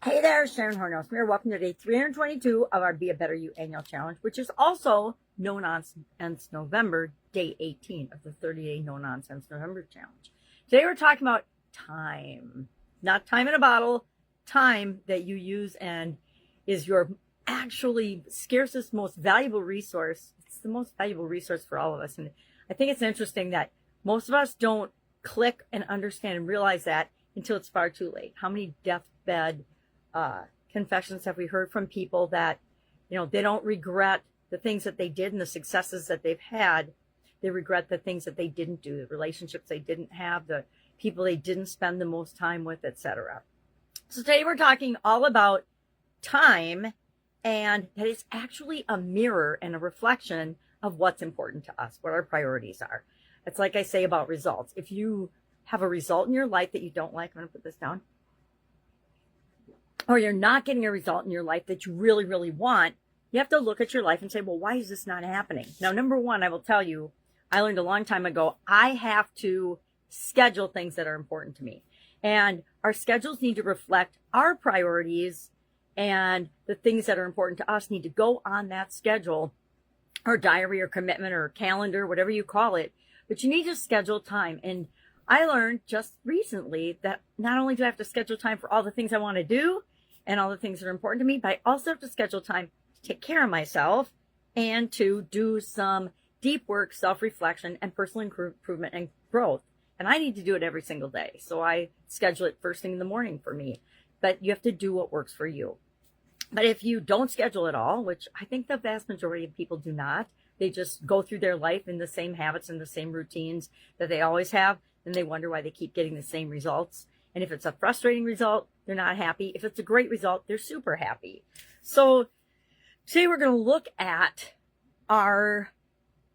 Hey there, Sharon Horne-Ellstrom. Welcome to day 322 of our Be a Better You annual challenge, which is also No Nonsense November, day 18 of the 30-day No Nonsense November challenge. Today we're talking about time. Not time in a bottle, time that you use and is your actually scarcest, most valuable resource. It's the most valuable resource for all of us. And I think it's interesting that most of us don't click and understand and realize that until it's far too late. How many deathbed confessions have we heard from people that, they don't regret the things that they did and the successes that they've had. They regret the things that they didn't do, the relationships they didn't have, the people they didn't spend the most time with, etc. So today we're talking all about time, and that it's actually a mirror and a reflection of what's important to us, what our priorities are. It's like I say about results. If you have a result in your life that you don't like, I'm going to put this down, or you're not getting a result in your life that you really, really want, you have to look at your life and say, well, why is this not happening? Now, number one, I will tell you, I learned a long time ago, I have to schedule things that are important to me. And our schedules need to reflect our priorities, and the things that are important to us need to go on that schedule or diary or commitment or calendar, whatever you call it. But you need to schedule time. And I learned just recently that not only do I have to schedule time for all the things I want to do and all the things that are important to me, but I also have to schedule time to take care of myself and to do some deep work, self-reflection, and personal improvement and growth. And I need to do it every single day. So I schedule it first thing in the morning for me. But you have to do what works for you. But if you don't schedule at all, which I think the vast majority of people do not, they just go through their life in the same habits and the same routines that they always have, and they wonder why they keep getting the same results. And if it's a frustrating result, they're not happy. If it's a great result, they're super happy. So today we're going to look at our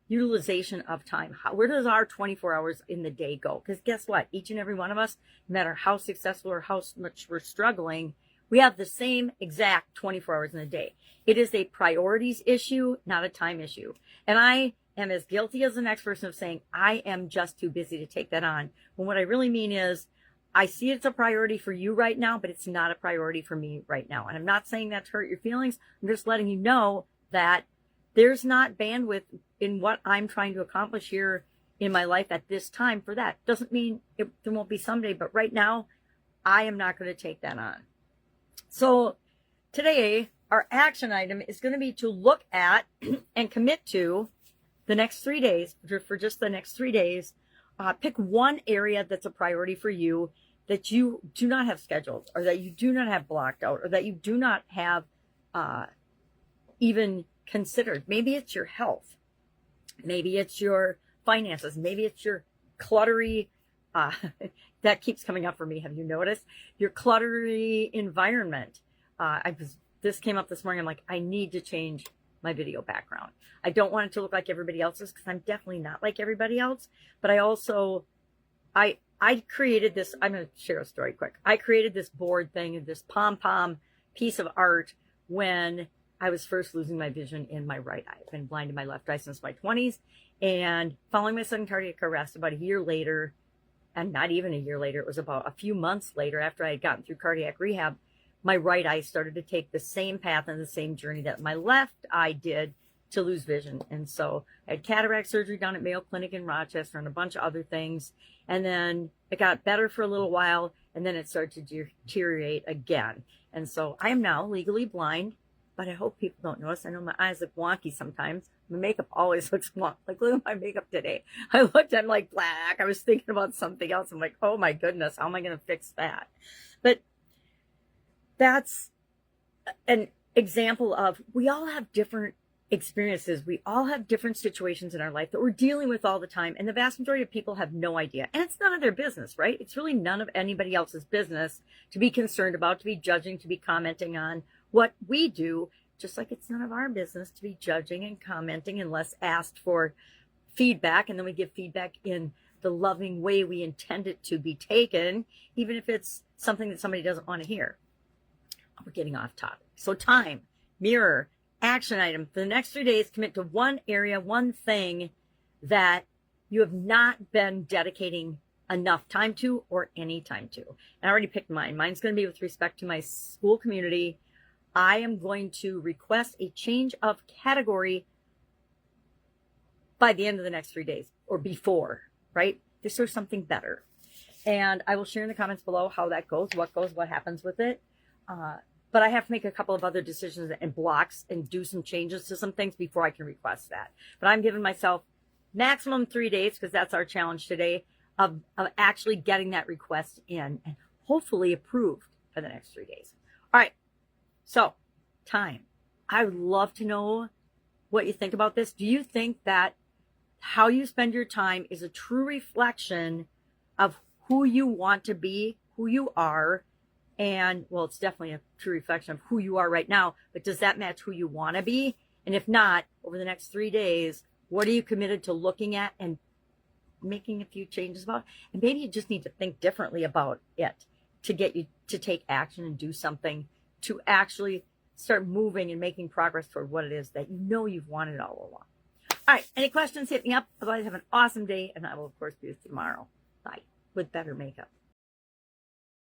utilization of time. Where does our 24 hours in the day go? Because guess what? Each and every one of us, no matter how successful or how much we're struggling, we have the same exact 24 hours in a day. It is a priorities issue, not a time issue. And I am as guilty as the next person of saying, I am just too busy to take that on. When what I really mean is, I see it's a priority for you right now, but it's not a priority for me right now. And I'm not saying that to hurt your feelings. I'm just letting you know that there's not bandwidth in what I'm trying to accomplish here in my life at this time for that. Doesn't mean there won't be someday, but right now, I am not going to take that on. So today, our action item is going to be to look at and commit to the next 3 days, for just the next 3 days. Pick one area that's a priority for you that you do not have scheduled, or that you do not have blocked out, or that you do not have even considered. Maybe it's your health. Maybe it's your finances. Maybe it's your cluttery, that keeps coming up for me. Have you noticed? Your cluttery environment. This came up this morning. I'm like, I need to change my video background. I don't want it to look like everybody else's, because I'm definitely not like everybody else. But I also, I created this. I'm going to share a story quick. I created this board thing, this pom-pom piece of art when I was first losing my vision in my right eye. I've been blind in my left eye since my 20s. And following my sudden cardiac arrest, about a year later, and not even a year later, it was about a few months later after I had gotten through cardiac rehab, my right eye started to take the same path and the same journey that my left eye did to lose vision. And so I had cataract surgery done at Mayo Clinic in Rochester and a bunch of other things. And then it got better for a little while, and then it started to deteriorate again. And so I am now legally blind, but I hope people don't notice. I know my eyes look wonky sometimes. My makeup always looks wonky. Like, look at my makeup today. I looked, I'm like black. I was thinking about something else. I'm like, oh my goodness, how am I going to fix that? But that's an example of, we all have different experiences. We all have different situations in our life that we're dealing with all the time. And the vast majority of people have no idea. And it's none of their business, right? It's really none of anybody else's business to be concerned about, to be judging, to be commenting on what we do, just like it's none of our business to be judging and commenting unless asked for feedback. And then we give feedback in the loving way we intend it to be taken, even if it's something that somebody doesn't want to hear. We're getting off topic. So time, mirror, action item. For the next 3 days, commit to one area, one thing that you have not been dedicating enough time to or any time to. And I already picked mine. Mine's going to be with respect to my school community. I am going to request a change of category by the end of the next 3 days or before, right? Just so something better. And I will share in the comments below how that goes, what happens with it. But I have to make a couple of other decisions and blocks and do some changes to some things before I can request that. But I'm giving myself maximum 3 days, because that's our challenge today, of actually getting that request in and hopefully approved for the next 3 days. All right. So, time. I would love to know what you think about this. Do you think that how you spend your time is a true reflection of who you want to be, who you are? And, well, it's definitely a true reflection of who you are right now, but does that match who you want to be? And if not, over the next 3 days, what are you committed to looking at and making a few changes about? And maybe you just need to think differently about it to get you to take action and do something to actually start moving and making progress toward what it is that you know you've wanted all along. All right, any questions, hit me up. Otherwise, have an awesome day, and I will, of course, be with you tomorrow. Bye, with better makeup.